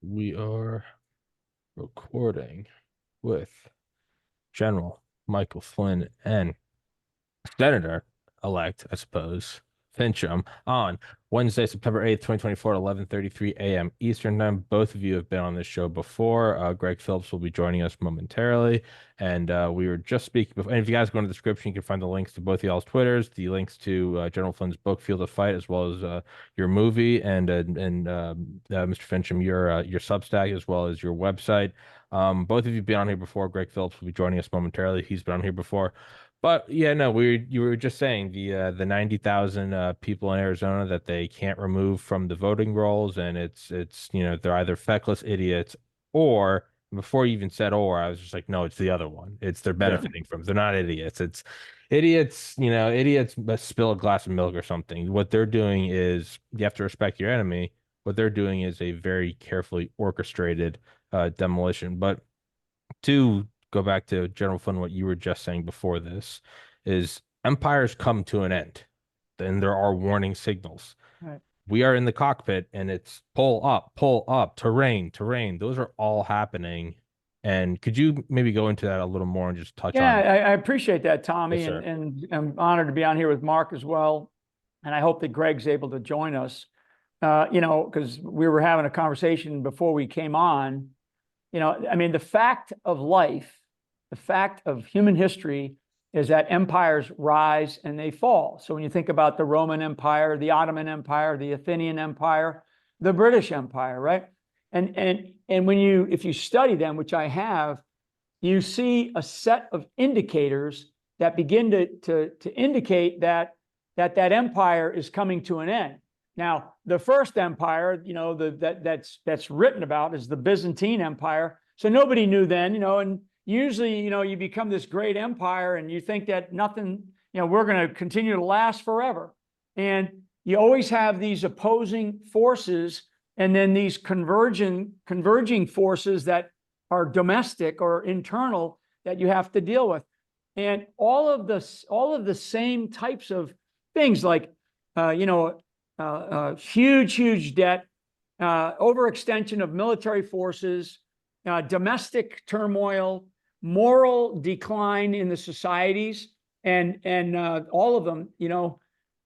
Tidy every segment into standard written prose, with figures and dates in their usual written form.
We are recording with General Michael Flynn and Senator-elect, I suppose, Finchem on Wednesday, September 8th, 2024 at 11:33 a.m. Eastern Time. Both of you have been on this show before. Gregg Phillips will be joining us momentarily. And we were just speaking before. And if you guys go into the description, you can find the links to both of y'all's Twitters, the links to General Flynn's book, Field of Fight, as well as your movie, and Mr. Finchem, your Substack, as well as your website. Both of you have been on here before. Gregg Phillips will be joining us momentarily. He's been on here before. But yeah, no, you were just saying the 90,000 people in Arizona that they can't remove from the voting rolls, and it's they're either feckless idiots, or before you even said or, I was just like, no, it's the other one. It's they're benefiting from. They're not idiots. It's idiots. Idiots spill a glass of milk or something. What they're doing is you have to respect your enemy. What they're doing is a very carefully orchestrated demolition. But to go back to General Flynn, what you were just saying before this is empires come to an end. Then there are warning signals. Right. We are in the cockpit and it's pull up, terrain, terrain. Those are all happening. And could you maybe go into that a little more and just touch on it? I appreciate that, Tommy, Yes, and I'm honored to be on here with Mark as well. And I hope that Gregg's able to join us, because we were having a conversation before we came on. I mean, the fact of life, the fact of human history is that empires rise and they fall. So when you think about the Roman Empire, the Ottoman Empire, the Athenian Empire, the British Empire, right? And if you study them, which I have, you see a set of indicators that begin to indicate that empire is coming to an end. Now, the first empire, that's written about is the Byzantine Empire. So nobody knew then, and usually, you become this great empire and you think that nothing, we're going to continue to last forever. And you always have these opposing forces and then these converging forces that are domestic or internal that you have to deal with. And all of the same types of things like, huge debt, overextension of military forces, domestic turmoil, moral decline in the societies, and all of them,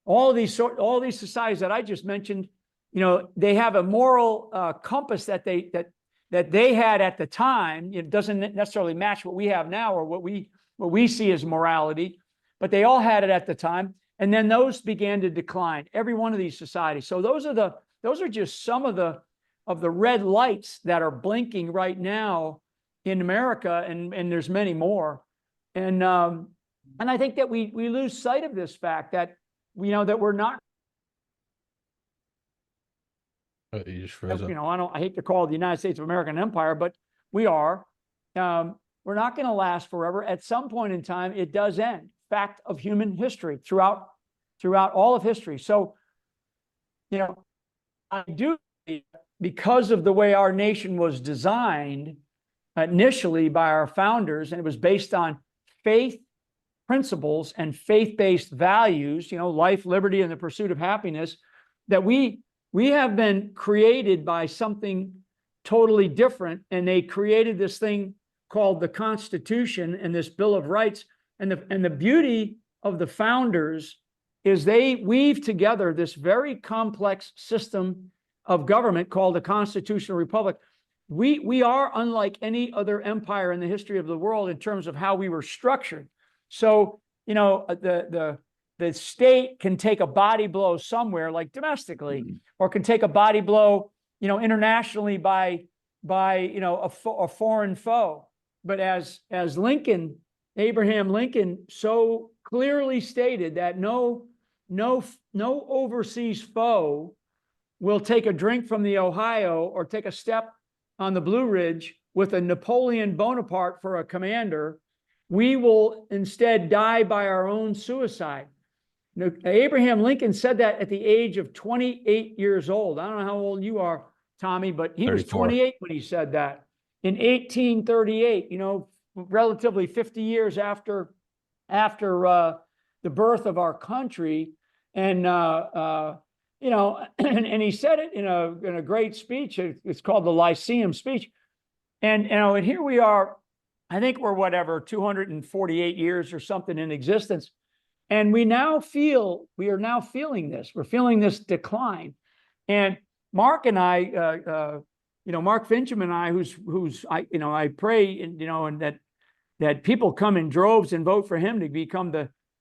all these societies that I just mentioned, they have a moral compass that they had at the time. It doesn't necessarily match what we have now or what we see as morality, but they all had it at the time. And then those began to decline, every one of these societies. So those are just some of the red lights that are blinking right now in America, and there's many more. And I think that we lose sight of this fact that that we're not. You just froze up. I hate to call it the United States of America an empire, but we are. We're not going to last forever. At some point in time, it does end. Fact of human history throughout all of history. So, I do, because of the way our nation was designed initially by our founders, and it was based on faith principles and faith-based values, life, liberty, and the pursuit of happiness, that we have been created by something totally different. And they created this thing called the Constitution and this Bill of Rights. And the beauty of the founders is they weave together this very complex system of government called the Constitutional Republic. We are unlike any other empire in the history of the world in terms of how we were structured. So, the state can take a body blow somewhere, like domestically, or can take a body blow, internationally by a foreign foe. But as Abraham Lincoln so clearly stated, that no overseas foe will take a drink from the Ohio or take a step on the Blue Ridge with a Napoleon Bonaparte for a commander. We will instead die by our own suicide. Now, Abraham Lincoln said that at the age of 28 years old. I don't know how old you are, Tommy, but he 34. was 28 when he said that in 1838, relatively 50 years after the birth of our country. And and he said it in a great speech. It's called the Lyceum speech. And, and here we are, I think we're whatever, 248 years or something in existence. And we are now feeling this. We're feeling this decline. And Mark and I, Mark Finchem and I, I pray, and that people come in droves and vote for him to become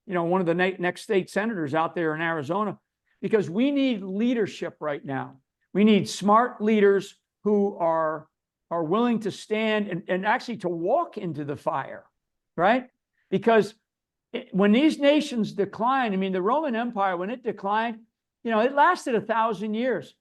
one of the next state senators out there in Arizona, because we need leadership right now. We need smart leaders who are willing to stand and actually to walk into the fire, right? Because when these nations decline, I mean, the Roman Empire, when it declined, it lasted 1,000 years.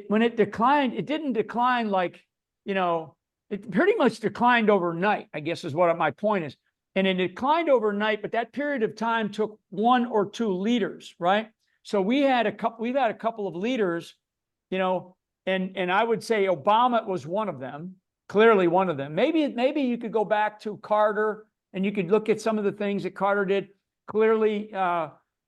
When it declined, it didn't decline like, it pretty much declined overnight, I guess is what my point is. And it declined overnight, but that period of time took 1 or 2 leaders, right? So we've had a couple of leaders, and I would say Obama was one of them, clearly one of them. Maybe you could go back to Carter and you could look at some of the things that Carter did. Clearly,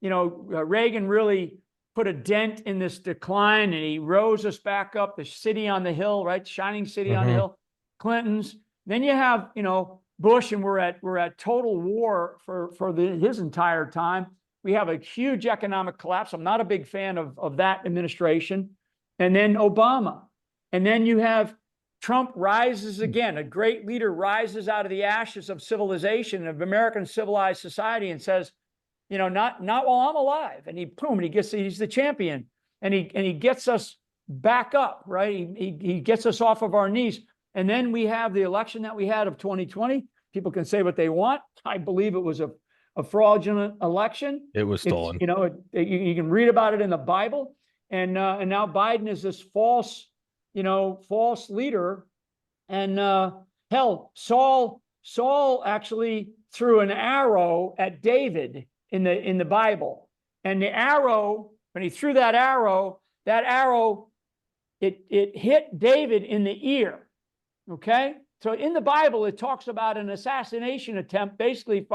Reagan really put a dent in this decline, and he rose us back up, the city on the hill, right? Shining city on the hill. Clinton's. Then you have, Bush, and we're at total war for his entire time. We have a huge economic collapse. I'm not a big fan of that administration. And then Obama. And then you have Trump rises again. A great leader rises out of the ashes of civilization, of American civilized society, and says, not while I'm alive. And he's the champion. And he gets us back up, right? He gets us off of our knees. And then we have the election that we had of 2020. People can say what they want. I believe it was a fraudulent election. It was stolen. You can read about it in the Bible. And now Biden is this false leader. And Saul actually threw an arrow at David in the Bible. And the arrow, when he threw that arrow, it hit David in the ear. Okay? So in the Bible, it talks about an assassination attempt, basically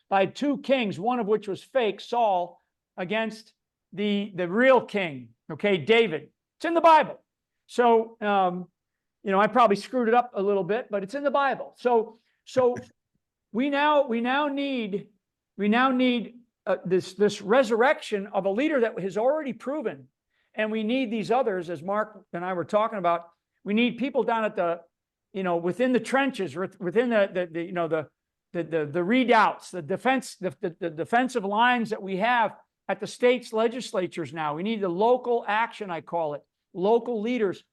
by 2 kings, one of which was fake, Saul, against the real king, okay, David. It's in the Bible. So, I probably screwed it up a little bit, but it's in the Bible. So we now need this resurrection of a leader that has already proven, and we need these others, as Mark and I were talking about. We need people down at the, within the trenches, within the redoubts, the defensive lines that we have at the state's legislatures now. We need the local action, I call it, local leaders,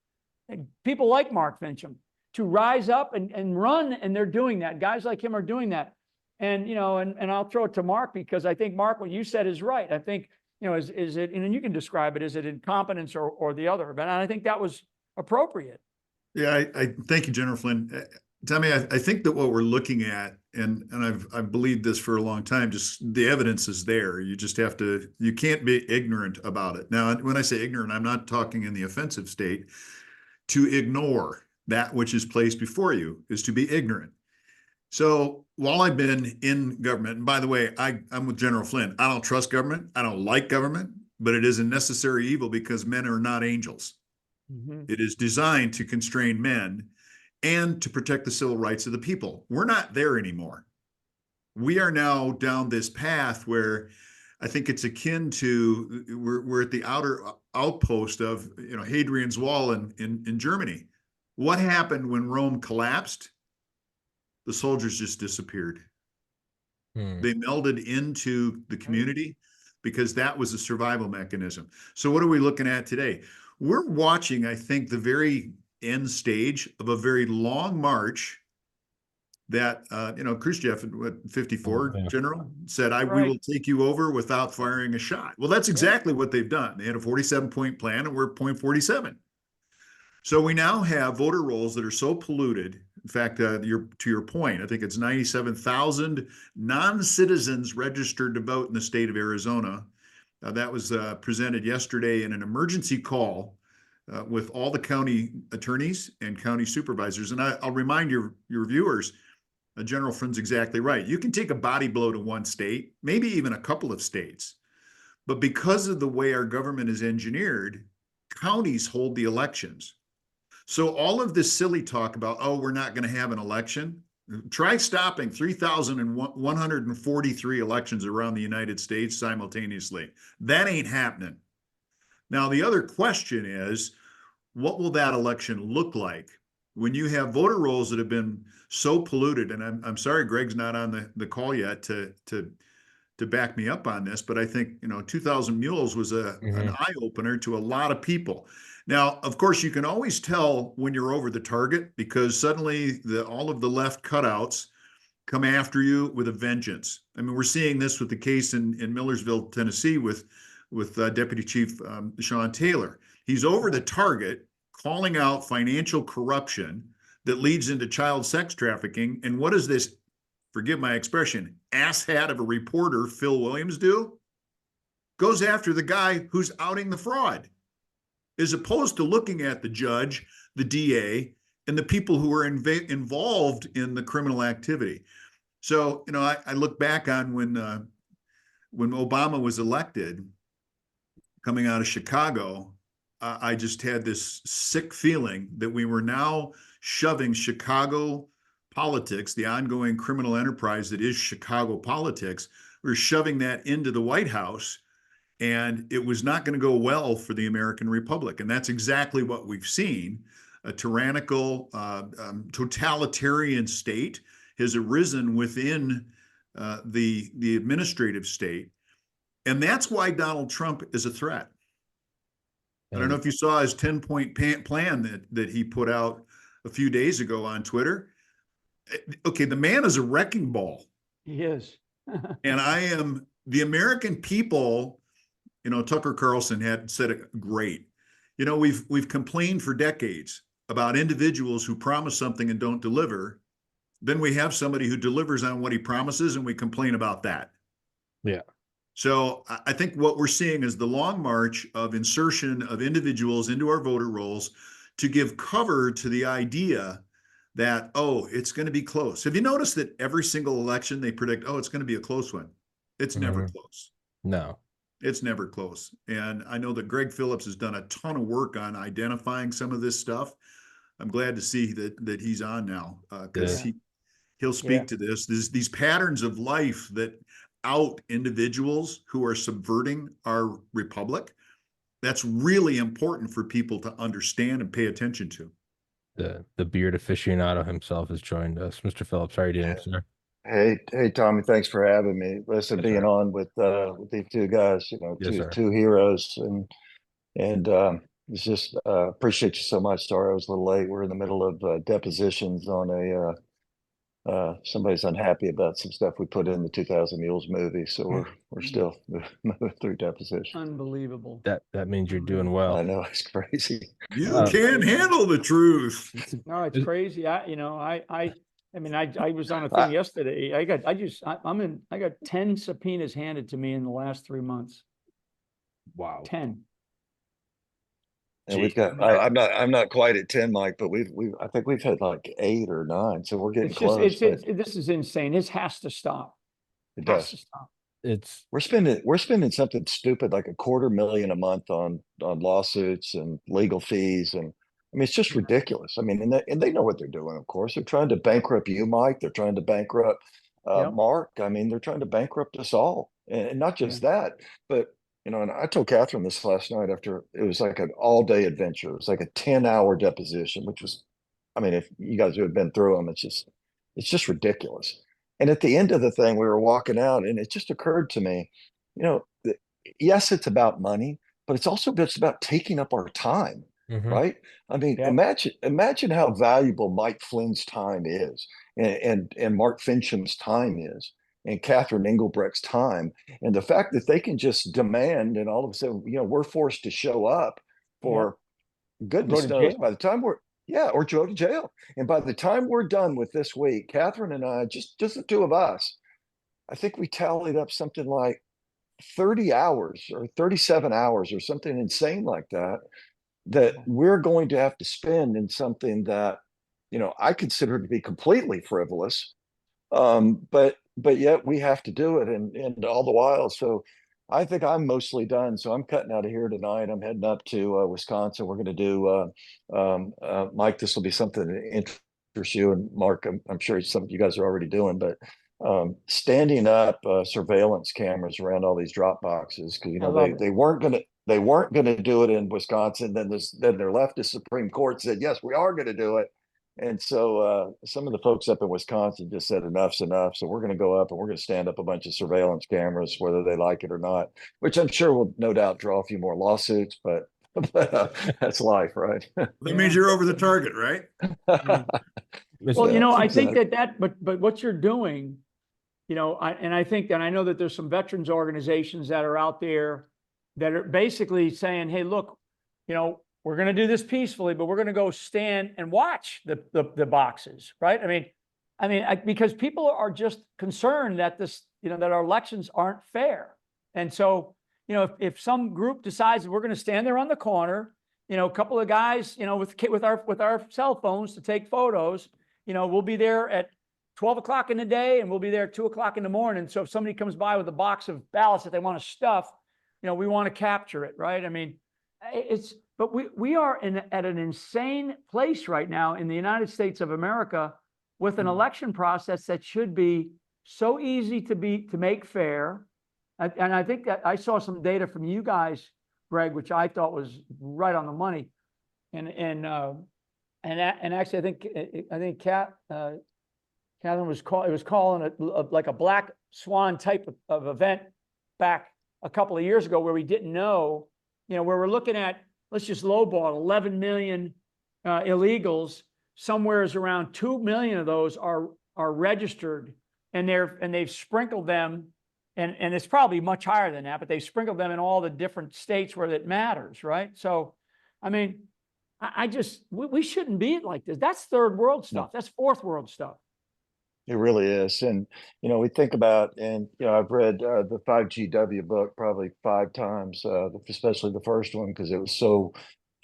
and people like Mark Finchem to rise up and run, and they're doing that. Guys like him are doing that. And, and I'll throw it to Mark, because I think, Mark, what you said is right. I think, is it, and you can describe it, is it incompetence or the other? But I think that was appropriate. Yeah, I thank you, General Flynn. Tommy, I think that what we're looking at, and I've believed this for a long time, just the evidence is there. You just have to, you can't be ignorant about it. Now, when I say ignorant, I'm not talking in the offensive state. To ignore that which is placed before you is to be ignorant. So while I've been in government, and by the way, I'm with General Flynn. I don't trust government. I don't like government, but it is a necessary evil because men are not angels. It is designed to constrain men and to protect the civil rights of the people. We're not there anymore. We are now down this path where I think it's akin to, we're at the outer outpost of, Hadrian's Wall in Germany. What happened when Rome collapsed? The soldiers just disappeared. They melded into the community because that was a survival mechanism. So what are we looking at today? We're watching, I think, the very end stage of a very long march that, Khrushchev, at 54, General, said, we will take you over without firing a shot. Well, that's exactly what they've done. They had a 47-point plan, and we're at point 47. So we now have voter rolls that are so polluted. In fact, to your point, I think it's 97,000 non-citizens registered to vote in the state of Arizona. That was presented yesterday in an emergency call with all the county attorneys and county supervisors. And I'll remind your viewers, General Flynn's exactly right. You can take a body blow to one state, maybe even a couple of states. But because of the way our government is engineered, counties hold the elections. So all of this silly talk about, oh, we're not going to have an election. Try stopping 3,143 elections around the United States simultaneously. That ain't happening. Now, the other question is, what will that election look like when you have voter rolls that have been so polluted? And I'm sorry, Gregg's not on the call yet to back me up on this, but I think 2,000 Mules was an eye opener to a lot of people. Now, of course, you can always tell when you're over the target because suddenly all of the left cutouts come after you with a vengeance. I mean, we're seeing this with the case in Millersville, Tennessee, with Deputy Chief Sean Taylor. He's over the target, calling out financial corruption that leads into child sex trafficking. And what does this, forgive my expression, asshat of a reporter, Phil Williams, do? Goes after the guy who's outing the fraud, as opposed to looking at the judge, the DA, and the people who are involved in the criminal activity. So, I look back on when Obama was elected, coming out of Chicago, I just had this sick feeling that we were now shoving Chicago politics, the ongoing criminal enterprise that is Chicago politics, we're shoving that into the White House, and it was not going to go well for the American Republic. And that's exactly what we've seen. A tyrannical, totalitarian state has arisen within the administrative state. And that's why Donald Trump is a threat. I don't know if you saw his 10-point plan that he put out a few days ago on Twitter. Okay, the man is a wrecking ball. He is. And the American people, Tucker Carlson had said it great. We've complained for decades about individuals who promise something and don't deliver. Then we have somebody who delivers on what he promises, and we complain about that. Yeah. So I think what we're seeing is the long march of insertion of individuals into our voter rolls to give cover to the idea that, oh, it's going to be close. Have you noticed that every single election they predict, oh, it's going to be a close one? It's never close. No. It's never close. And I know that Gregg Phillips has done a ton of work on identifying some of this stuff. I'm glad to see that he's on now because he'll speak to this. These patterns of life that out individuals who are subverting our republic. That's really important for people to understand and pay attention to. The beard aficionado himself has joined us. Mr. Phillips, how are you doing, sir? Hey, Tommy, thanks for having me. Listen, being on with these two guys, two heroes, and it's just appreciate you so much. Sorry I was a little late. We're in the middle of depositions on somebody's unhappy about some stuff we put in the 2,000 Mules movie, so we're still moving through depositions. Unbelievable. That means you're doing well. I know, it's crazy. You can't handle the truth. No, it's crazy. I was on a thing yesterday. I got 10 subpoenas handed to me in the last 3 months. Wow. 10. And we've got, I'm not quite at 10, Mike, but I think we've had like 8 or 9. So we're getting close. This is insane. This has to stop. It does. To stop. We're spending something stupid like $250,000 a month on lawsuits and legal fees. And I mean, it's just ridiculous. I mean, and they know what they're doing, of course. They're trying to bankrupt you, Mike. They're trying to bankrupt Mark. I mean, they're trying to bankrupt us all. And not just that, but and I told Catherine this last night after it was like an all-day adventure. It was like a 10-hour deposition, which was, I mean, if you guys have been through them, it's just ridiculous. And at the end of the thing, we were walking out, and it just occurred to me, yes, it's about money, but it's also about taking up our time, right? I mean, imagine how valuable Mike Flynn's time is, and Mark Finchem's time is, and Catherine Engelbrecht's time, and the fact that they can just demand, and all of a sudden, we're forced to show up for goodness knows by the time we're or go to jail. And by the time we're done with this week, Catherine and I, just the two of us, I think we tallied up something like 30 hours or 37 hours or something insane like that we're going to have to spend in something that, I consider to be completely frivolous. But yet we have to do it. And all the while, so I think I'm mostly done, so I'm cutting out of here tonight. I'm heading up to Wisconsin. We're going to do Mike. This will be something that interests you, and Mark. I'm sure it's something you guys are already doing, but standing up surveillance cameras around all these drop boxes, because I love it. they weren't gonna do it in Wisconsin. Then their leftist Supreme Court said yes, we are going to do it. And so some of the folks up in Wisconsin just said enough's enough. So we're going to go up and we're going to stand up a bunch of surveillance cameras, whether they like it or not, which I'm sure will no doubt draw a few more lawsuits, but that's life, right? That means you're over the target, right? Well, you know, I think exactly. but what you're doing, you know, I think that I know that there's some veterans organizations that are out there that are basically saying, hey, look, you know, we're going to do this peacefully, but we're going to go stand and watch the boxes, right? Because people are just concerned that that our elections aren't fair. And so, you know, if some group decides that we're going to stand there on the corner, you know, a couple of guys, you know, with our cell phones to take photos, you know, we'll be there at 12 o'clock in the day and we'll be there at 2 o'clock in the morning. So if somebody comes by with a box of ballots that they want to stuff, you know, we want to capture it, right? I mean, but we are at an insane place right now in the United States of America with an election process that should be so easy to make fair. And I think that I saw some data from you guys, Greg, which I thought was right on the money. And actually, I think Catherine was calling it like a black swan type of event back a couple of years ago, where we didn't know, you know, where we're looking at, let's just lowball 11 million illegals. Somewhere is around 2 million of those are registered, and they've sprinkled them, and it's probably much higher than that, but they've sprinkled them in all the different states where it matters, right? So, I mean, we shouldn't be like this. That's third world stuff. That's fourth world stuff. It really is. And, you know, we think about, and, you know, I've read the 5GW book probably 5 times, especially the first one, because it was so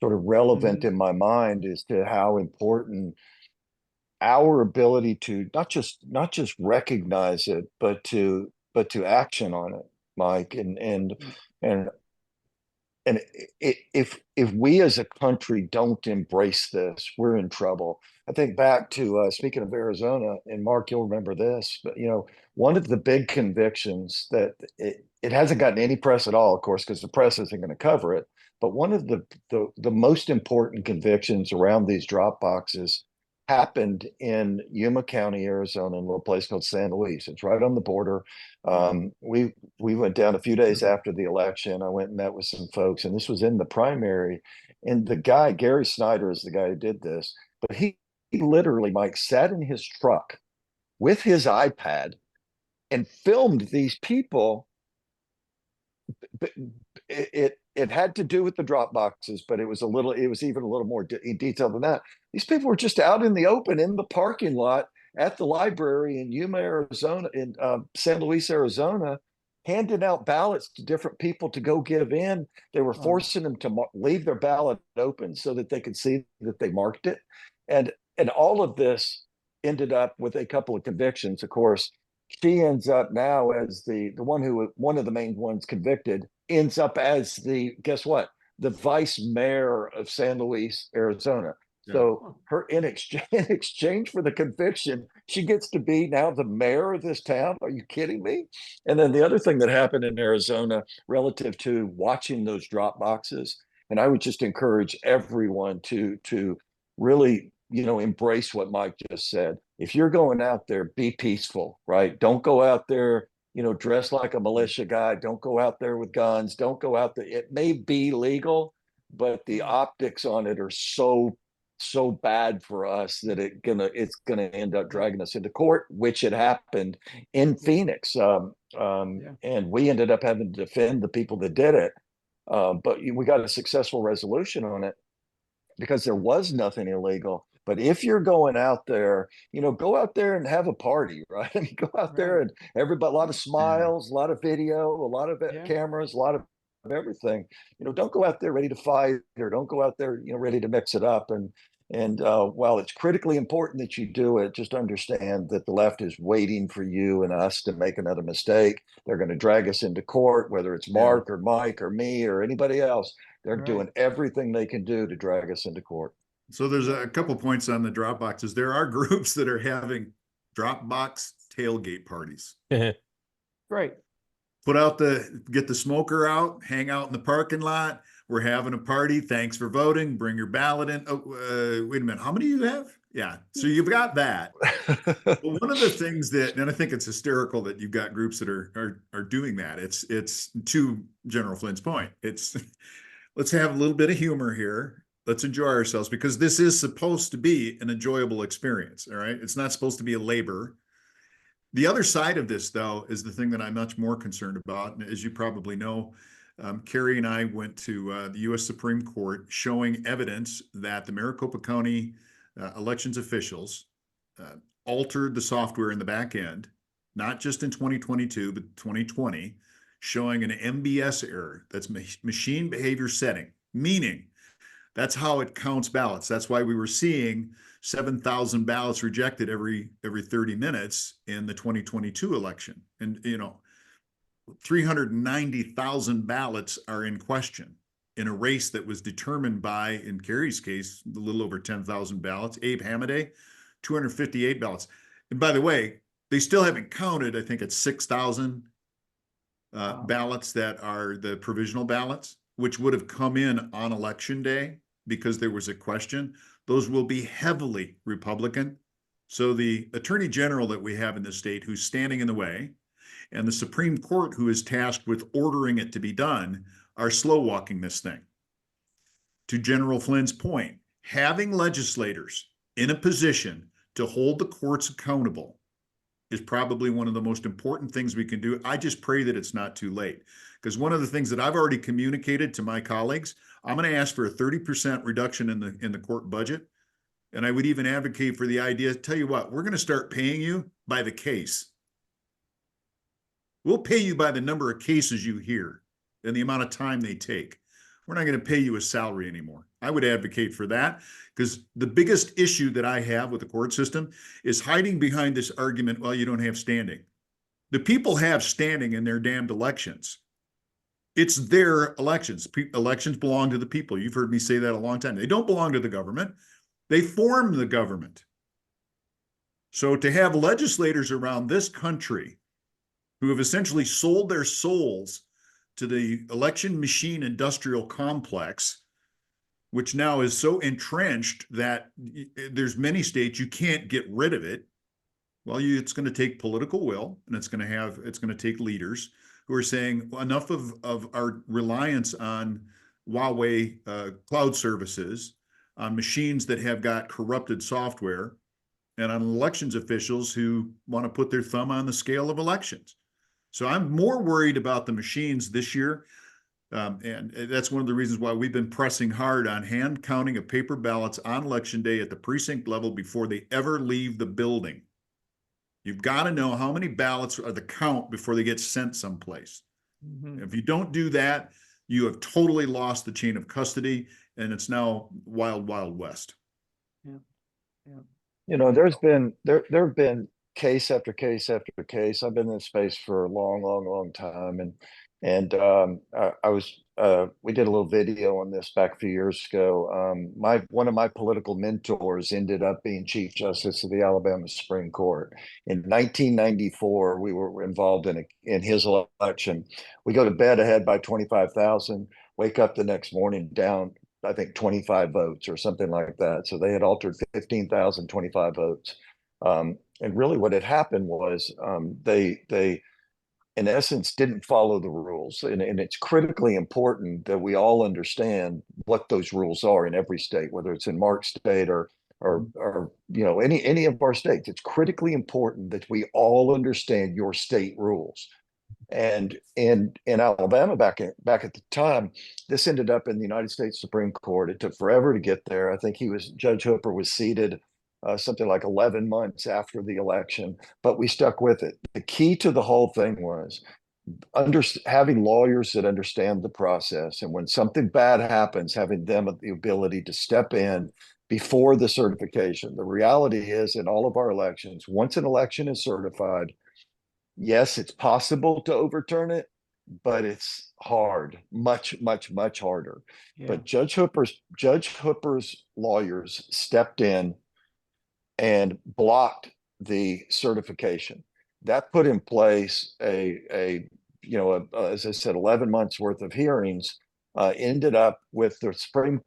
sort of relevant in my mind as to how important our ability to not just recognize it, but to action on it, Mike. And if we as a country don't embrace this, we're in trouble. I think back to speaking of Arizona, and Mark, you'll remember this, but you know, one of the big convictions that it hasn't gotten any press at all, of course, because the press isn't going to cover it. But one of the most important convictions around these drop boxes happened in Yuma County, Arizona, in a little place called San Luis. It's right on the border. We went down a few days after the election. I went and met with some folks, and this was in the primary. And the guy, Gary Snyder, is the guy who did this, but he literally, Mike, sat in his truck with his iPad and filmed these people. It had to do with the drop boxes, but it was even a little more detailed than that. These people were just out in the open in the parking lot at the library in Yuma, Arizona, in San Luis, Arizona, handing out ballots to different people to go give in. They were forcing them to leave their ballot open so that they could see that they marked it. And all of this ended up with a couple of convictions. Of course, she ends up now as the one of the main ones convicted, ends up as guess what? The vice mayor of San Luis, Arizona. Yeah. So her in exchange for the conviction, she gets to be now the mayor of this town. Are you kidding me? And then the other thing that happened in Arizona relative to watching those drop boxes, and I would just encourage everyone to really, you know, embrace what Mike just said. If you're going out there, be peaceful, right? Don't go out there, you know, dressed like a militia guy. Don't go out there with guns. Don't go out there. It may be legal, but the optics on it are so bad for us that it's gonna end up dragging us into court, which had happened in Phoenix. And we ended up having to defend the people that did it. But we got a successful resolution on it because there was nothing illegal. But if you're going out there, you know, go out there and have a party, right? I mean, go out there and everybody, a lot of smiles, a lot of video, a lot of cameras, a lot of everything. You know, don't go out there ready to fight, or don't go out there, you know, ready to mix it up. And And while it's critically important that you do it, just understand that the left is waiting for you and us to make another mistake. They're going to drag us into court, whether it's Mark or Mike or me or anybody else. They're doing everything they can do to drag us into court. So there's a couple points on the drop boxes. There are groups that are having drop box tailgate parties. Great. Get the smoker out, hang out in the parking lot. We're having a party. Thanks for voting. Bring your ballot in. Oh, wait a minute. How many do you have? Yeah. So you've got that. But one of the things that, and I think it's hysterical that you've got groups that are doing that. It's to General Flynn's point. It's let's have a little bit of humor here. Let's enjoy ourselves, because this is supposed to be an enjoyable experience. All right. It's not supposed to be a labor. The other side of this, though, is the thing that I'm much more concerned about. And as you probably know, Carrie and I went to the U.S. Supreme Court showing evidence that the Maricopa County elections officials altered the software in the back end, not just in 2022, but 2020, showing an MBS error. That's machine behavior setting, meaning that's how it counts ballots. That's why we were seeing 7,000 ballots rejected every 30 minutes in the 2022 election. And, 390,000 ballots are in question in a race that was determined by, in Kerry's case, a little over 10,000 ballots. Abe Hamaday, 258 ballots. And by the way, they still haven't counted, I think it's 6,000 ballots that are the provisional ballots, which would have come in on election day because there was a question. Those will be heavily Republican. So the attorney general that we have in this state, who's standing in the way, and the Supreme Court, who is tasked with ordering it to be done, are slow walking this thing. To General Flynn's point, having legislators in a position to hold the courts accountable is probably one of the most important things we can do. I just pray that it's not too late, because one of the things that I've already communicated to my colleagues, I'm going to ask for a 30% reduction in the court budget. And I would even advocate for the idea, tell you what, we're going to start paying you by the case. We'll pay you by the number of cases you hear and the amount of time they take. We're not going to pay you a salary anymore. I would advocate for that, because the biggest issue that I have with the court system is hiding behind this argument, well, you don't have standing. The people have standing in their damned elections. It's their elections. Elections belong to the people. You've heard me say that a long time. They don't belong to the government. They form the government. So to have legislators around this country who have essentially sold their souls to the election machine industrial complex, which now is so entrenched that there's many states you can't get rid of it. Well, it's going to take political will, and it's going to take leaders who are saying, well, enough of our reliance on Huawei cloud services, on machines that have got corrupted software, and on elections officials who want to put their thumb on the scale of elections. So I'm more worried about the machines this year. And that's one of the reasons why we've been pressing hard on hand counting of paper ballots on election day at the precinct level before they ever leave the building. You've got to know how many ballots are the count before they get sent someplace. Mm-hmm. If you don't do that, you have totally lost the chain of custody, and it's now wild, wild west. Yeah. Yeah. There have been case after case after case. I've been in this space for a long, long, long time, and we did a little video on this back a few years ago. One of my political mentors ended up being Chief Justice of the Alabama Supreme Court in 1994. We were involved in his election. We go to bed ahead by 25,000. Wake up the next morning down, I think, 25 votes or something like that. So they had altered 15,000, 25 votes. And really what had happened was they in essence didn't follow the rules. And it's critically important that we all understand what those rules are in every state, whether it's in Mark's state or any of our states. It's critically important that we all understand your state rules. And in Alabama back at the time, this ended up in the United States Supreme Court. It took forever to get there. I think Judge Hooper was seated something like 11 months after the election, but we stuck with it. The key to the whole thing was having lawyers that understand the process, and when something bad happens, having them the ability to step in before the certification. The reality is, in all of our elections, once an election is certified, yes, it's possible to overturn it, but it's hard, much, much, much harder. Yeah. But Judge Hooper's lawyers stepped in and blocked the certification. That put in place as I said, 11 months worth of hearings. Ended up with the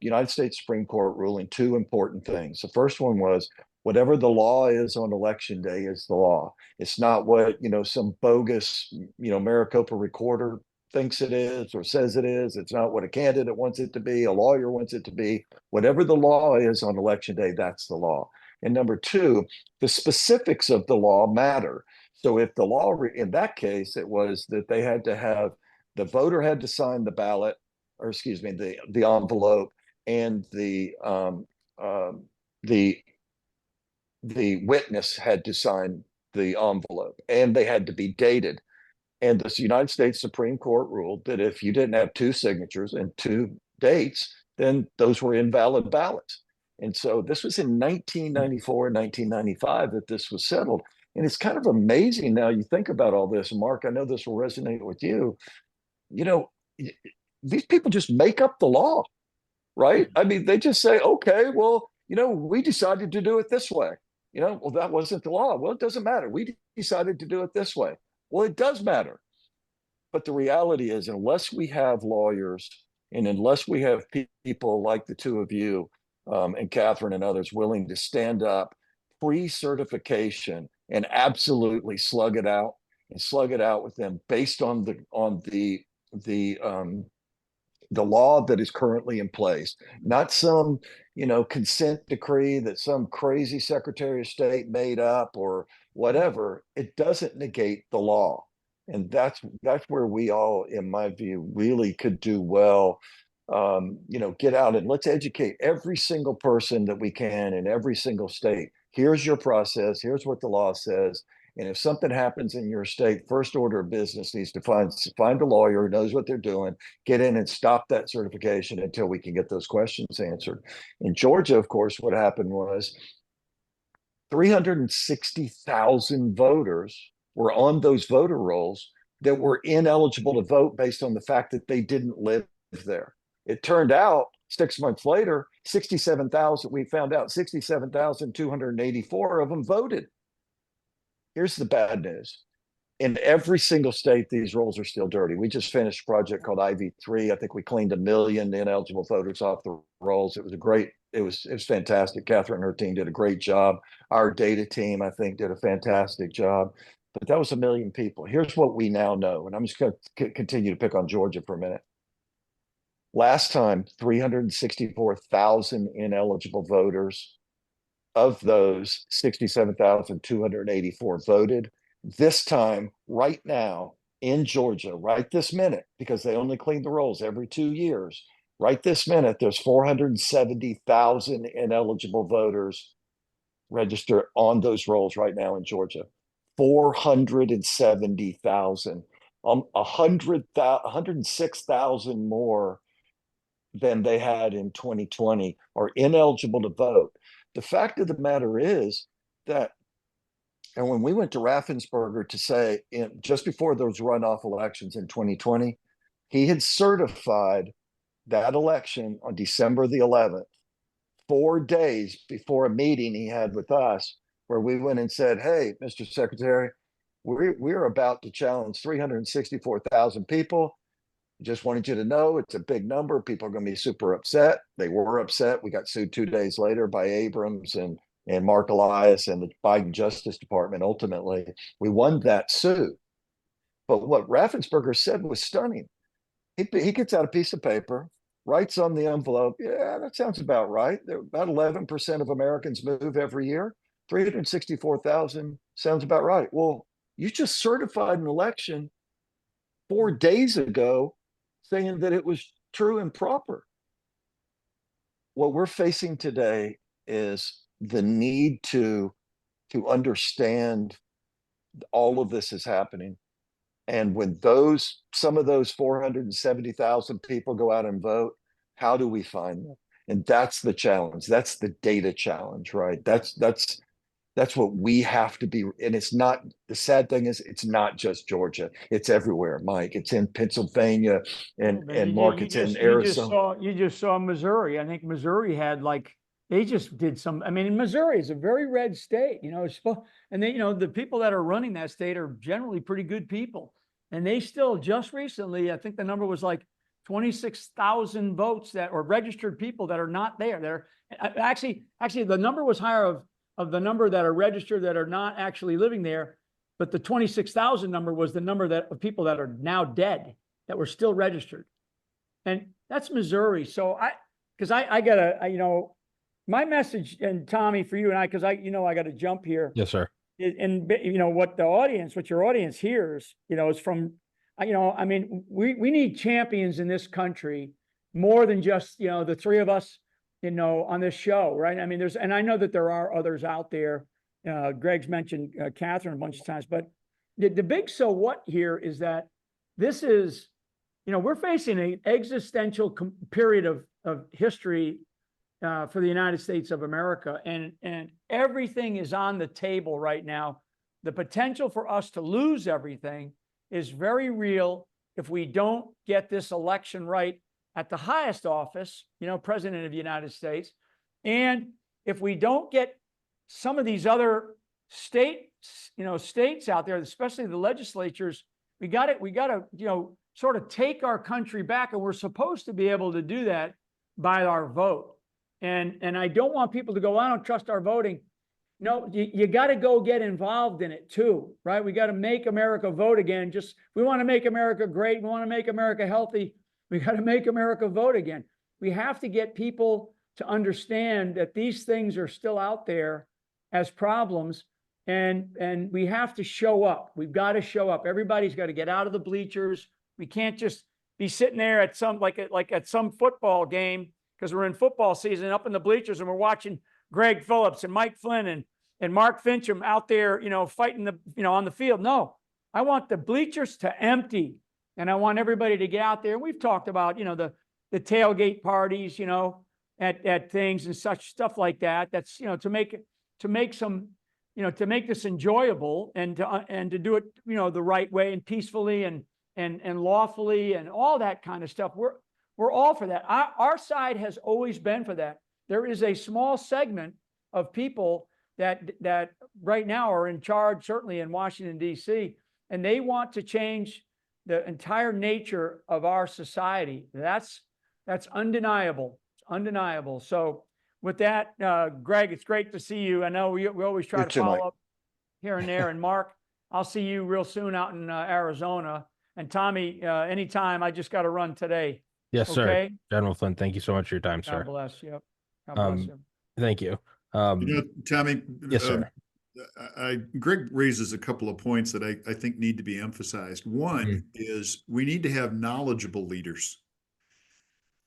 United States Supreme Court ruling two important things. The first one was, whatever the law is on election day is the law. It's not what, some bogus, Maricopa recorder thinks it is or says it is. It's not what a candidate wants it to be, a lawyer wants it to be. Whatever the law is on election day, that's the law. And number two, the specifics of the law matter. So if the law, in that case, it was that they had to have, the voter had to sign the ballot, or excuse me, the envelope, and the witness had to sign the envelope, and they had to be dated. And the United States Supreme Court ruled that if you didn't have two signatures and two dates, then those were invalid ballots. And so this was in 1994 and 1995 that this was settled. And it's kind of amazing now you think about all this. Mark, I know this will resonate with you. These people just make up the law, right? I mean, they just say, okay, well, we decided to do it this way. Well, that wasn't the law. Well, it doesn't matter. We decided to do it this way. Well, it does matter. But the reality is, unless we have lawyers and unless we have people like the two of you and Catherine and others willing to stand up pre-certification and absolutely slug it out with them based on the law that is currently in place, not some consent decree that some crazy Secretary of State made up or whatever. It doesn't negate the law. And that's where we all, in my view, really could do well. Get out and let's educate every single person that we can in every single state. Here's your process. Here's what the law says. And if something happens in your state, first order of business needs to find a lawyer who knows what they're doing, get in and stop that certification until we can get those questions answered. In Georgia, of course, what happened was 360,000 voters were on those voter rolls that were ineligible to vote based on the fact that they didn't live there. It turned out 6 months later, we found out 67,284 of them voted. Here's the bad news. In every single state, these rolls are still dirty. We just finished a project called IV3. I think we cleaned 1 million ineligible voters off the rolls. It was fantastic. Catherine and her team did a great job. Our data team, I think, did a fantastic job. But that was 1 million people. Here's what we now know, and I'm just going to continue to pick on Georgia for a minute. Last time, 364,000 ineligible voters. Of those, 67,284 voted. This time, right now, in Georgia, right this minute, because they only clean the rolls every 2 years, right this minute, there's 470,000 ineligible voters registered on those rolls right now in Georgia. 470,000, 106,000 more than they had in 2020 are ineligible to vote. The fact of the matter is that, and when we went to Raffensperger to say, just before those runoff elections in 2020, he had certified that election on December the 11th, 4 days before a meeting he had with us, where we went and said, hey, Mr. Secretary, we're about to challenge 364,000 people. Just wanted you to know it's a big number. People are going to be super upset. They were upset. We got sued 2 days later by Abrams and Mark Elias and the Biden Justice Department. Ultimately, we won that suit. But what Raffensperger said was stunning. He gets out a piece of paper, writes on the envelope, yeah, that sounds about right. About 11% of Americans move every year. 364,000 sounds about right. Well, you just certified an election 4 days ago saying that it was true and proper. What we're facing today is the need to understand all of this is happening. And when some of those 470,000 people go out and vote, how do we find them? And that's the challenge. That's the data challenge, right? That's what we have to be. And it's not, the sad thing is it's not just Georgia. It's everywhere, Mike. It's in Pennsylvania and Mark, it's in Arizona. You just saw Missouri. I think Missouri had like, they just did some, I mean, Missouri is a very red state, you know, and they, you know, the people that are running that state are generally pretty good people. And they still just recently, I think the number was like 26,000 votes that, or registered people that are not there. They're actually the number was higher of the number that are registered that are not actually living there. But the 26,000 number was the number that of people that are now dead that were still registered. And that's Missouri. So because I gotta, you know, my message, and Tommy, for you and I, because I got to jump here. Yes, sir. And you know what your audience hears, you know, is from, you know, I mean, we need champions in this country more than just, you know, the three of us, you know, on this show, right? I mean, and I know that there are others out there. Gregg's mentioned Catherine a bunch of times, but the big so what here is that this is, you know, we're facing an existential period of history for the United States of America, and everything is on the table right now. The potential for us to lose everything is very real if we don't get this election right at the highest office, you know, President of the United States. And if we don't get some of these other states out there, especially the legislatures, we got to, you know, sort of take our country back. And we're supposed to be able to do that by our vote. And I don't want people to go, I don't trust our voting. No, you got to go get involved in it too, right? We got to make America vote again. We want to make America great. We want to make America healthy. We got to make America vote again. We have to get people to understand that these things are still out there as problems, and we have to show up. We've got to show up. Everybody's got to get out of the bleachers. We can't just be sitting there at some like at some football game, because we're in football season, up in the bleachers, and we're watching Gregg Phillips and Mike Flynn and Mark Finchem out there, you know, fighting on the field. No, I want the bleachers to empty, and I want everybody to get out there. And we've talked about, you know, the tailgate parties, you know, at things and such stuff like that. That's, you know, to make this enjoyable and to do it, you know, the right way and peacefully and lawfully and all that kind of stuff. We're all for that. Our side has always been for that. There is a small segment of people that right now are in charge, certainly in Washington, D.C., and they want to change the entire nature of our society. That's undeniable. It's undeniable. So with that, Gregg, it's great to see you. I know we always try to follow up here and there. And Mark, I'll see you real soon out in Arizona. And Tommy, anytime. I just got to run today. Yes, okay? Sir. General Flynn, thank you so much for your time, sir. God bless. Yep. God bless you. Thank you. You know, Tommy. Yes, sir. Gregg raises a couple of points that I think need to be emphasized. One is we need to have knowledgeable leaders.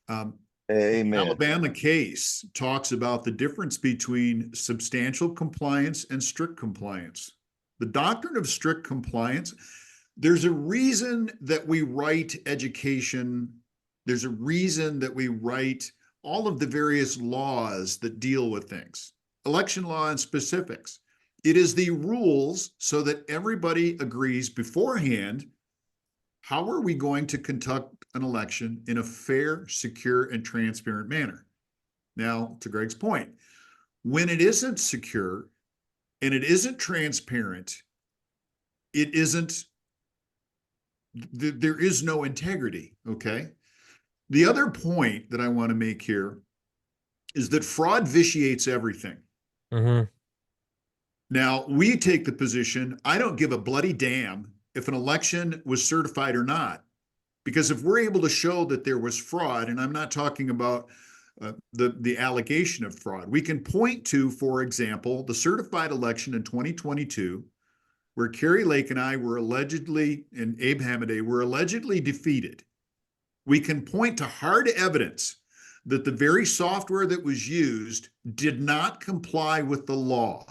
Amen. The Alabama case talks about the difference between substantial compliance and strict compliance. The doctrine of strict compliance, there's a reason that we write education. There's a reason that we write all of the various laws that deal with things, election law and specifics. It is the rules so that everybody agrees beforehand, how are we going to conduct an election in a fair, secure, and transparent manner? Now, to Gregg's point, when it isn't secure and it isn't transparent, there is no integrity, okay? The other point that I want to make here is that fraud vitiates everything. Mm-hmm. Now, we take the position, I don't give a bloody damn if an election was certified or not, because if we're able to show that there was fraud, and I'm not talking about the allegation of fraud, we can point to, for example, the certified election in 2022, where Kari Lake and I were allegedly, and Abe Hamadeh were allegedly defeated. We can point to hard evidence that the very software that was used did not comply with the law.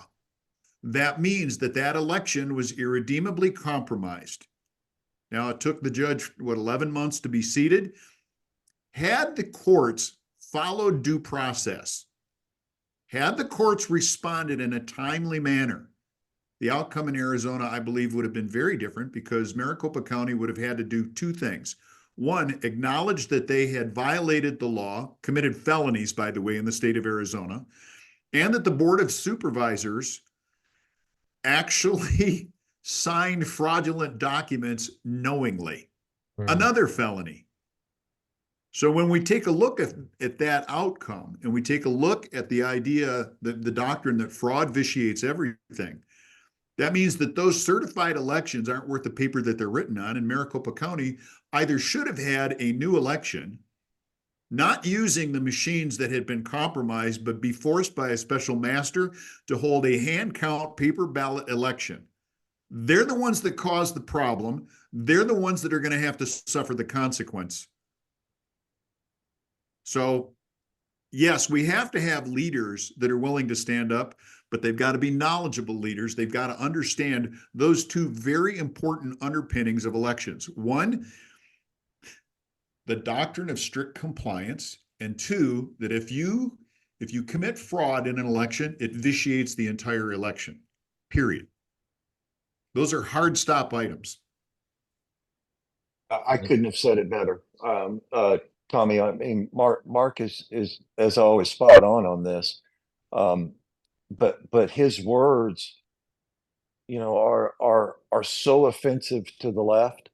That means that election was irredeemably compromised. Now, it took the judge, 11 months to be seated. Had the courts followed due process, had the courts responded in a timely manner, the outcome in Arizona, I believe, would have been very different, because Maricopa County would have had to do two things. One, acknowledge that they had violated the law, committed felonies, by the way, in the state of Arizona, and that the Board of Supervisors actually signed fraudulent documents knowingly. Another felony. So when we take a look at that outcome, and we take a look at the idea, the doctrine that fraud vitiates everything, that means that those certified elections aren't worth the paper that they're written on, and Maricopa County either should have had a new election, not using the machines that had been compromised, but be forced by a special master to hold a hand count paper ballot election. They're the ones that caused the problem. They're the ones that are going to have to suffer the consequence. So, yes, we have to have leaders that are willing to stand up, but they've got to be knowledgeable leaders. They've got to understand those two very important underpinnings of elections. One, the doctrine of strict compliance, and two, that if you commit fraud in an election, it vitiates the entire election, period. Those are hard stop items. I couldn't have said it better. Tommy, I mean, Mark is as always spot on this. But his words, are so offensive to the left.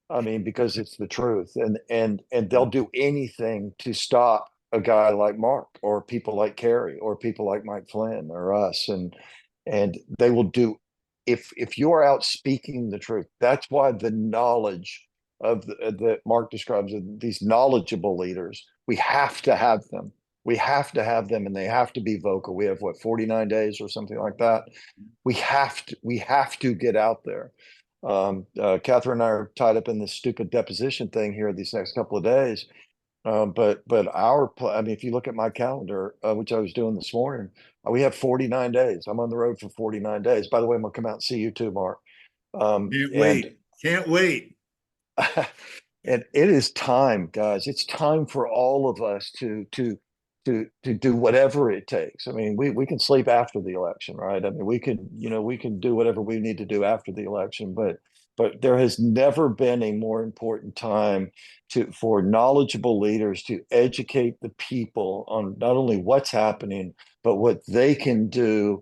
I mean, because it's the truth, and they'll do anything to stop a guy like Mark, or people like Kerry, or people like Mike Flynn, or us, and they will do, if you're out speaking the truth. That's why the knowledge of that Mark describes, these knowledgeable leaders, we have to have them. We have to have them, and they have to be vocal. We have 49 days or something like that. We have to get out there. Catherine and I are tied up in this stupid deposition thing here these next couple of days. But I mean, if you look at my calendar, which I was doing this morning, we have 49 days. I'm on the road for 49 days. By the way, I'm gonna come out and see you too, Mark. Can't wait. And it is time, guys. It's time for all of us to do whatever it takes. I mean, we can sleep after the election, right? I mean, we can do whatever we need to do after the election, but there has never been a more important time for knowledgeable leaders to educate the people on not only what's happening, but what they can do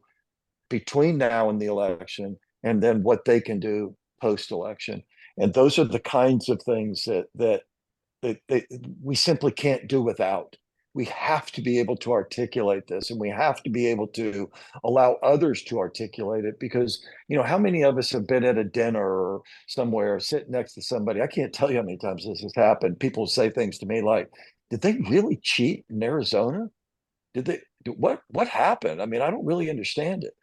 between now and the election, and then what they can do post-election. And those are the kinds of things that we simply can't do without. We have to be able to articulate this, and we have to be able to allow others to articulate it, because how many of us have been at a dinner or somewhere sitting next to somebody? I can't tell you how many times this has happened. People say things to me like, did they really cheat in Arizona? What happened? I mean, I don't really understand it.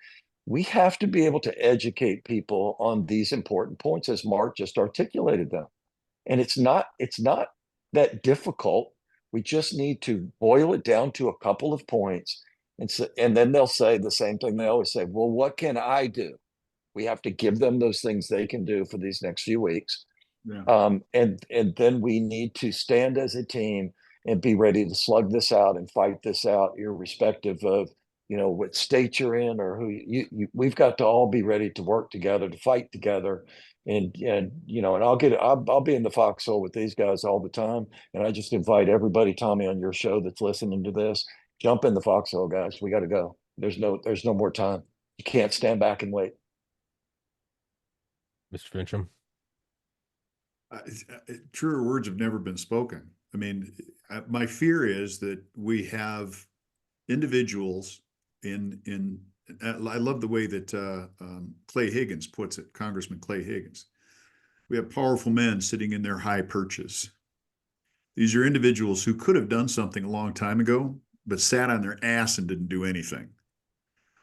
We have to be able to educate people on these important points, as Mark just articulated them. And it's not that difficult. We just need to boil it down to a couple of points. And then they'll say the same thing they always say, well, what can I do? We have to give them those things they can do for these next few weeks. Yeah. And then we need to stand as a team and be ready to slug this out and fight this out, irrespective of what state you're in, or who we've got to all be ready to work together, to fight together. And I'll be in the foxhole with these guys all the time. And I just invite everybody, Tommy, on your show that's listening to this, jump in the foxhole, guys. We got to go. There's no more time. You can't stand back and wait. Mr. Finchem. Truer words have never been spoken. I mean, my fear is that we have individuals I love the way that Clay Higgins puts it, Congressman Clay Higgins. We have powerful men sitting in their high perches. These are individuals who could have done something a long time ago, but sat on their ass and didn't do anything.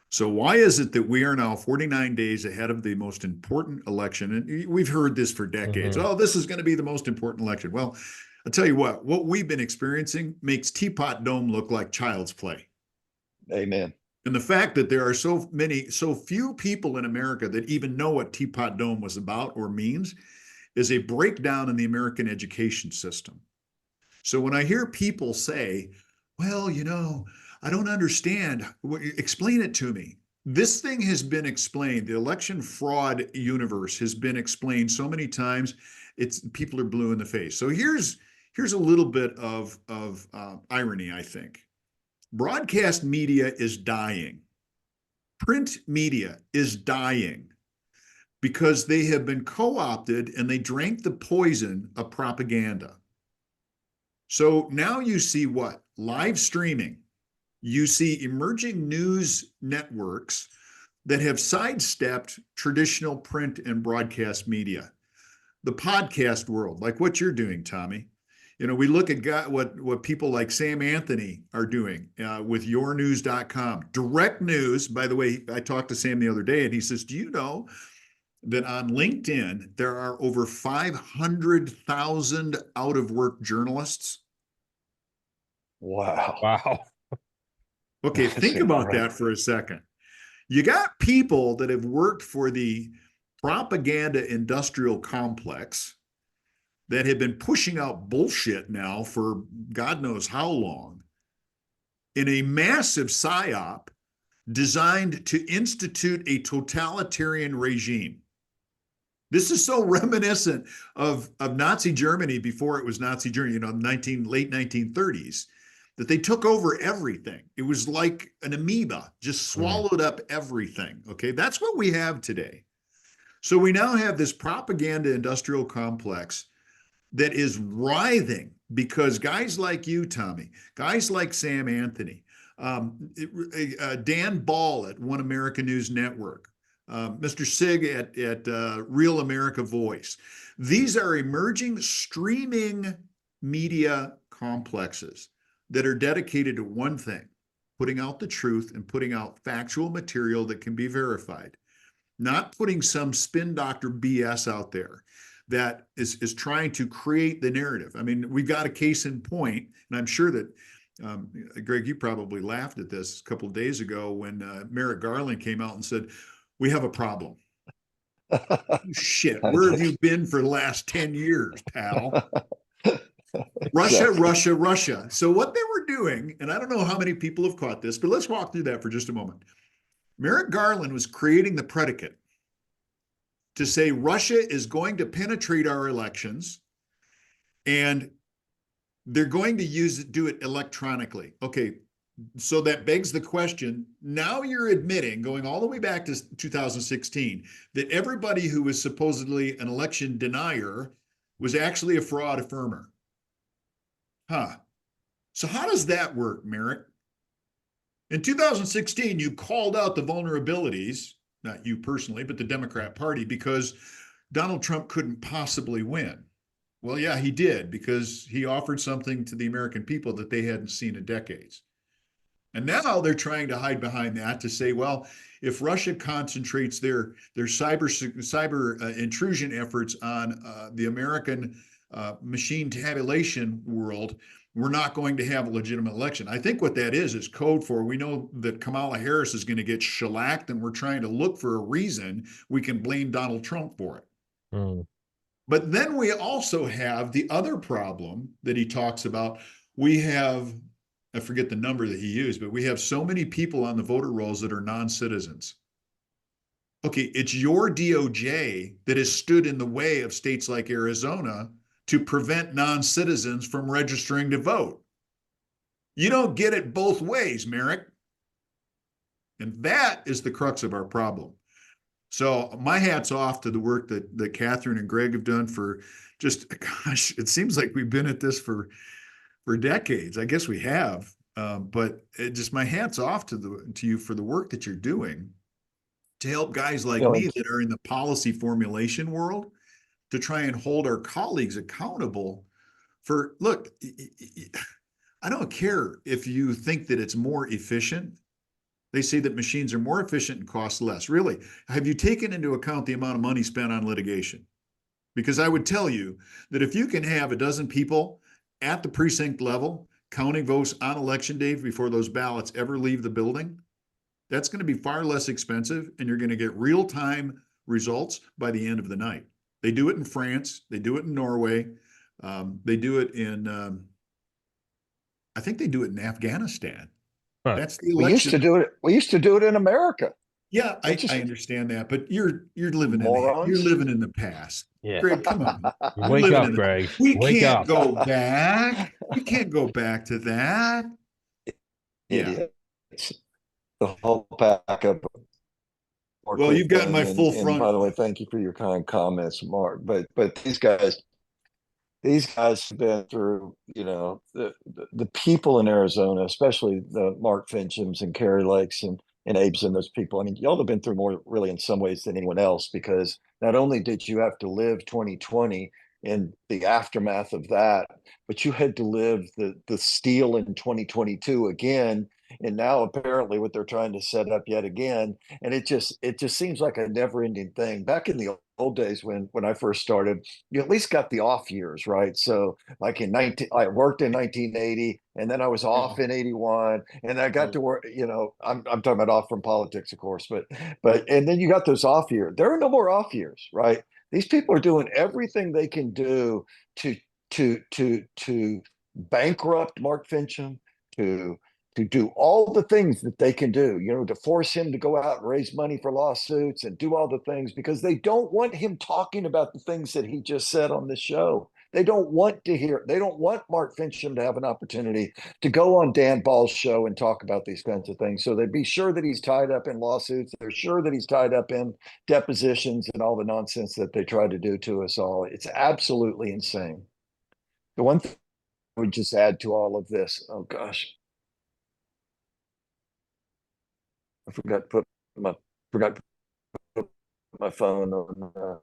So why is it that we are now 49 days ahead of the most important election? And we've heard this for decades. Oh, this is going to be the most important election. Well, I'll tell you what we've been experiencing makes Teapot Dome look like child's play. Amen. And the fact that there are so few people in America that even know what Teapot Dome was about or means is a breakdown in the American education system. So when I hear people say, well, I don't understand. Explain it to me. This thing has been explained. The election fraud universe has been explained so many times. People are blue in the face. So here's a little bit of irony, I think. Broadcast media is dying. Print media is dying because they have been co-opted and they drank the poison of propaganda. So now you see what? Live streaming. You see emerging news networks that have sidestepped traditional print and broadcast media. The podcast world, like what you're doing, Tommy. We look at what people like Sam Anthony are doing with yournews.com. Direct news, by the way, I talked to Sam the other day and he says, do you know that on LinkedIn, there are over 500,000 out of work journalists? Wow. Wow. Okay, That's think about incredible. that for a second. You got people that have worked for the propaganda industrial complex that have been pushing out bullshit now for God knows how long in a massive psyop designed to institute a totalitarian regime. This is so reminiscent of Nazi Germany before it was Nazi Germany, late 1930s, that they took over everything. It was like an amoeba, just swallowed up everything. Okay, that's what we have today. So we now have this propaganda industrial complex that is writhing because guys like you, Tommy, guys like Sam Anthony, Dan Ball at One America News Network, Mr. Sig at Real America Voice. These are emerging streaming media complexes that are dedicated to one thing, putting out the truth and putting out factual material that can be verified, not putting some spin doctor BS out there that is trying to create the narrative. I mean, we've got a case in point, and I'm sure that, Gregg, you probably laughed at this a couple of days ago when Merrick Garland came out and said, we have a problem. Shit, where have you been for the last 10 years, pal? Russia, Exactly. Russia, Russia. So what they were doing, and I don't know how many people have caught this, but let's walk through that for just a moment. Merrick Garland was creating the predicate to say Russia is going to penetrate our elections and they're going to do it electronically. Okay, so that begs the question. Now you're admitting, going all the way back to 2016, that everybody who was supposedly an election denier was actually a fraud affirmer. Huh. So how does that work, Merrick? In 2016, you called out the vulnerabilities, not you personally, but the Democrat Party, because Donald Trump couldn't possibly win. Well, yeah, he did, because he offered something to the American people that they hadn't seen in decades. And now they're trying to hide behind that to say, well, if Russia concentrates their cyber intrusion efforts on the American machine tabulation world, we're not going to have a legitimate election. I think what that is code for, we know that Kamala Harris is going to get shellacked, and we're trying to look for a reason we can blame Donald Trump for it. But then we also have the other problem that he talks about. We have, I forget the number that he used, but we have so many people on the voter rolls that are non-citizens. Okay, it's your DOJ that has stood in the way of states like Arizona to prevent non-citizens from registering to vote. You don't get it both ways, Merrick. And that is the crux of our problem. So my hat's off to the work that Catherine and Gregg have done for just, gosh, it seems like we've been at this for decades. I guess we have, but just my hat's off to you for the work that you're doing to help guys like me that are in the policy formulation world to try and hold our colleagues accountable for, look, I don't care if you think that it's more efficient. They say that machines are more efficient and cost less. Really, have you taken into account the amount of money spent on litigation? Because I would tell you that if you can have a dozen people at the precinct level counting votes on election day before those ballots ever leave the building, that's going to be far less expensive, and you're going to get real-time results by the end of the night. They do it in France. They do it in Norway. They do it in I think they do it in Afghanistan. Huh. That's the We used election. to do it. We used to do it in America. Yeah, I Just understand that, but you're living you're morons. living in the past. Yeah. Greg, come on. You're Wake living up, in the Greg. we Wake can't up. go back. We can't go back to that. Yeah. Idiots. The whole pack of more Well, you've gotten quickly. my full And by front. the way, thank you for your kind comments, Mark. But these guys have been through, the people in Arizona, especially the Mark Finchems and Kerry Lakes and Abe's and those people. I mean, y'all have been through more really in some ways than anyone else, because not only did you have to live 2020 in the aftermath of that, but you had to live the steal in 2022 again. And now apparently what they're trying to set up yet again. And it just seems like a never ending thing. Back in the old days when I first started, you at least got the off years, right? So like I worked in 1980, and then I was off in 81, and I got to work, I'm talking about off from politics, of course, but and then you got those off years. There are no more off years, right? These people are doing everything they can do to to bankrupt Mark Finchem, to do all the things that they can do, to force him to go out and raise money for lawsuits and do all the things, because they don't want him talking about the things that he just said on the show. They don't want Mark Finchem to have an opportunity to go on Dan Ball's show and talk about these kinds of things. So they'd be sure that he's tied up in lawsuits. They're sure that he's tied up in depositions and all the nonsense that they try to do to us all. It's absolutely insane. The one thing I would just add to all of this, oh gosh, I forgot to put my phone on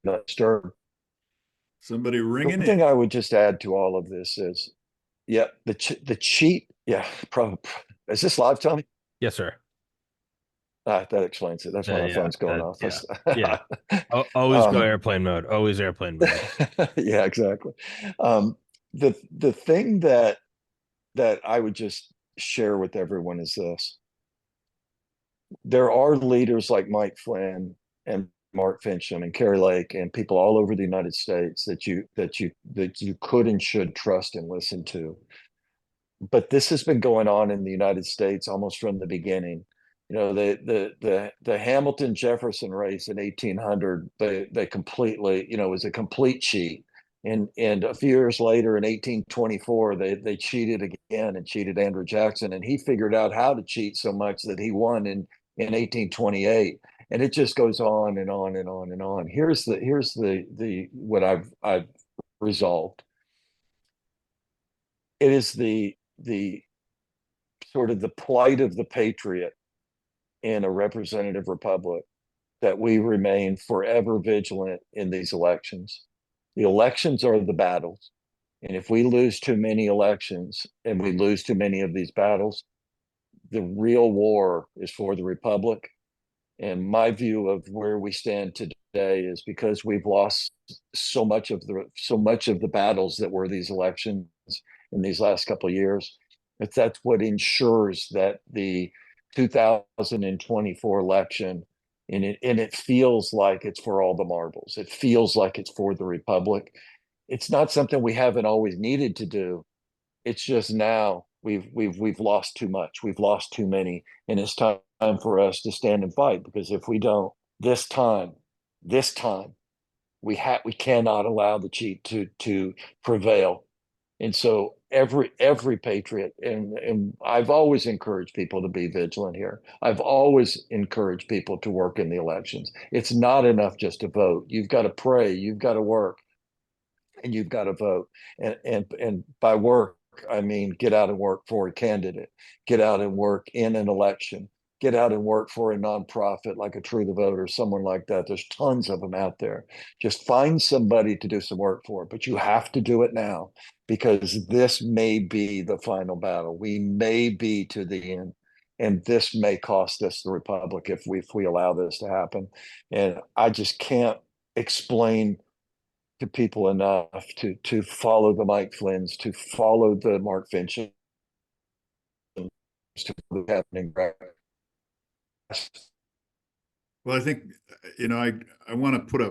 not disturb. Somebody The ringing one thing in. I would just add to all of this is, yeah, the cheat. Yeah, probably. Is this live, Tommy? Yes, sir. That explains it. That's why my phone's going off. Yeah. Always go Um, airplane mode. Always airplane mode. yeah, exactly. The thing that I would just share with everyone is this: there are leaders like Mike Flynn and Mark Finchem and Kerry Lake and people all over the United States that you could and should trust and listen to. But this has been going on in the United States almost from the beginning. The Hamilton Jefferson race in 1800, they completely, was a complete cheat. And a few years later in 1824, they cheated again and cheated Andrew Jackson, and he figured out how to cheat so much that he won in 1828. And it just goes on and on and on and on. Here's the what I've resolved. It is the sort of the plight of the patriot in a representative republic that we remain forever vigilant in these elections. The elections are the battles. And if we lose too many elections and we lose too many of these battles, the real war is for the republic. And my view of where we stand today is because we've lost so much of the battles that were these elections in these last couple of years. That's what ensures that the 2024 election, and it feels like it's for all the marbles. It feels like it's for the republic. It's not something we haven't always needed to do. It's just now we've lost too much. We've lost too many, and it's time for us to stand and fight. Because if we don't, this time, we cannot allow the cheat to prevail. And so every patriot, and I've always encouraged people to be vigilant here. I've always encouraged people to work in the elections. It's not enough just to vote. You've got to pray. You've got to work, and you've got to vote. And by work, I mean get out and work for a candidate. Get out and work in an election. Get out and work for a nonprofit like a True the Vote or someone like that. There's tons of them out there. Just find somebody to do some work for, but you have to do it now, because this may be the final battle. We may be to the end, and this may cost us the republic if we allow this to happen. And I just can't explain to people enough to follow the Mike Flynn's, to follow the Mark Finch, to what's happening. Well, I think, I want to put a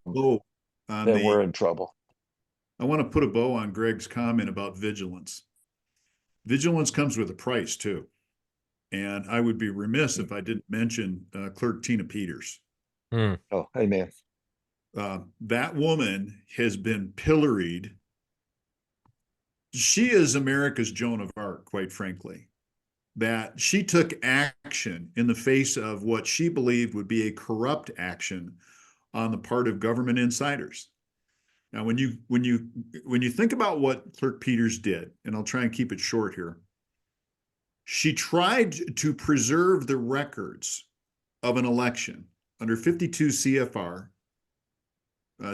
bow on then we're in trouble. I want to put a bow on Gregg's comment about vigilance. Vigilance comes with a price too. And I would be remiss if I didn't mention Clerk Tina Peters. Mm. Oh, hey, man. That woman has been pilloried. She is America's Joan of Arc, quite frankly. That she took action in the face of what she believed would be a corrupt action on the part of government insiders. Now, when you think about what Clerk Peters did, and I'll try and keep it short here, she tried to preserve the records of an election under 52 CFR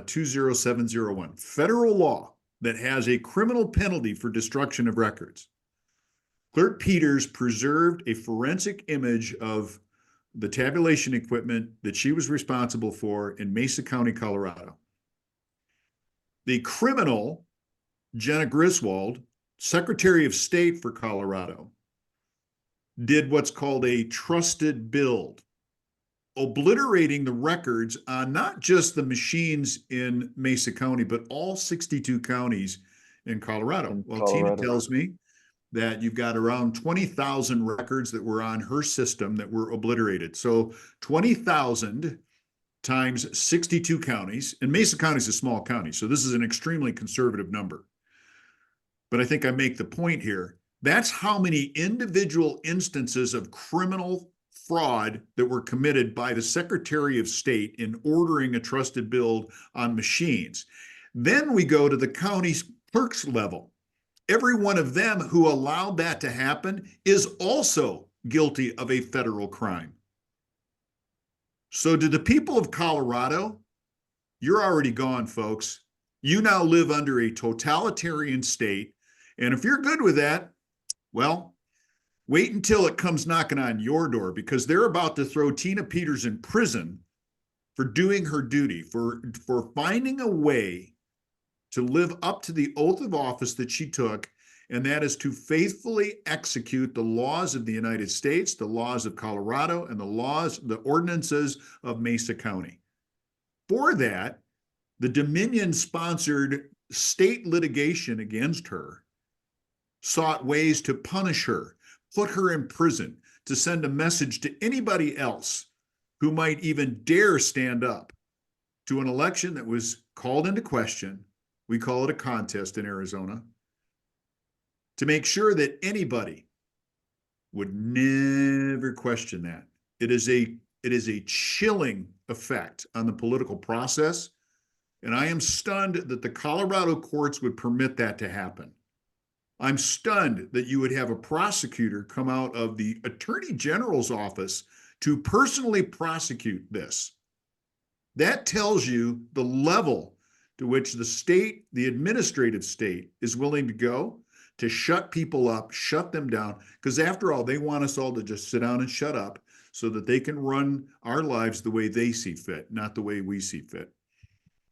20701, federal law that has a criminal penalty for destruction of records. Clerk Peters preserved a forensic image of the tabulation equipment that she was responsible for in Mesa County, Colorado. The criminal, Jenna Griswold, Secretary of State for Colorado, did what's called a trusted build, obliterating the records on not just the machines in Mesa County, but all 62 counties in Colorado. Well, Tina tells me that you've got around 20,000 records that were on her system that were obliterated. So 20,000 times 62 counties, and Mesa County is a small county, so this is an extremely conservative number. But I think I make the point here. That's how many individual instances of criminal fraud that were committed by the Secretary of State in ordering a trusted build on machines. Then we go to the county clerk's level. Every one of them who allowed that to happen is also guilty of a federal crime. So to the people of Colorado, you're already gone, folks. You now live under a totalitarian state. And if you're good with that, well, wait until it comes knocking on your door, because they're about to throw Tina Peters in prison for doing her duty, for finding a way to live up to the oath of office that she took, and that is to faithfully execute the laws of the United States, the laws of Colorado, and the ordinances of Mesa County. For that, the Dominion-sponsored state litigation against her sought ways to punish her, put her in prison, to send a message to anybody else who might even dare stand up to an election that was called into question. We call it a contest in Arizona, to make sure that anybody would never question that. It is a chilling effect on the political process, and I am stunned that the Colorado courts would permit that to happen. I'm stunned that you would have a prosecutor come out of the Attorney General's office to personally prosecute this. That tells you the level to which the state, the administrative state, is willing to go to shut people up, shut them down, because after all, they want us all to just sit down and shut up so that they can run our lives the way they see fit, not the way we see fit.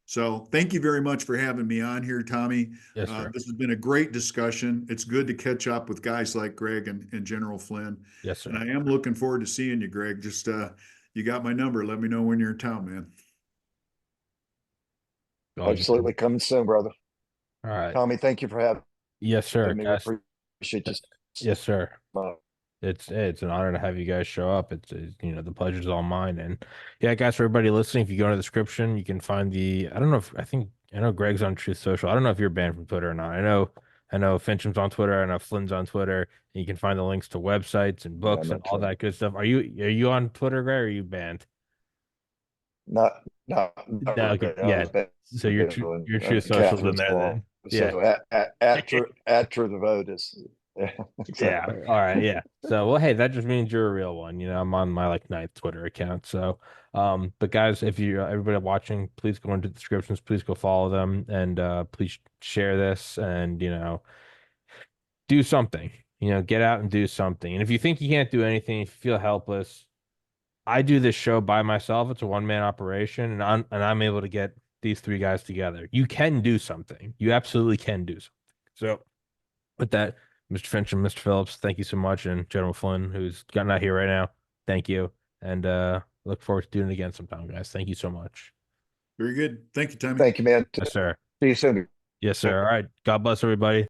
So thank you very much for having me on here, Tommy. Yes, sir. This has been a great discussion. It's good to catch up with guys like Gregg and General Flynn. Yes, sir. And I am looking forward to seeing you, Gregg. Just you got my number. Let me know when you're in town, man. Absolutely. Coming soon, brother. All right. Tommy, thank you for having Yes, sir. me. Guys, Appreciate you. yes, sir. It's an honor to have you guys show up. It's the pleasure's all mine. And yeah, guys, for everybody listening, if you go in the description, you can find I know Gregg's on Truth Social. I don't know if you're banned from Twitter or not. I know Finchem's on Twitter. I know Flynn's on Twitter. And you can find the links to websites and books and all that good stuff. Are you on Twitter, Gregg, or are you banned? No, Okay. Yeah. So your Truth Social's in there then. Yeah. So at True the Vote is. Yeah. All right. Yeah. So, well, hey, that just means you're a real one. I'm on my 9th Twitter account. So, but guys, if you everybody watching, please go into the descriptions. Please go follow them, and please share this, and do something. Get out and do something. And if you think you can't do anything, if you feel helpless, I do this show by myself. It's a one-man operation, and I'm able to get these 3 guys together. You can do something. You absolutely can do something. So, with that, Mr. Finchem, Mr. Phillips, thank you so much. And General Flynn, who's not here right now, thank you. And look forward to doing it again sometime, guys. Thank you so much. Very good. Thank you, Tommy. Thank you, man. Yes, sir. See you soon. Yes, sir. All right. God bless everybody.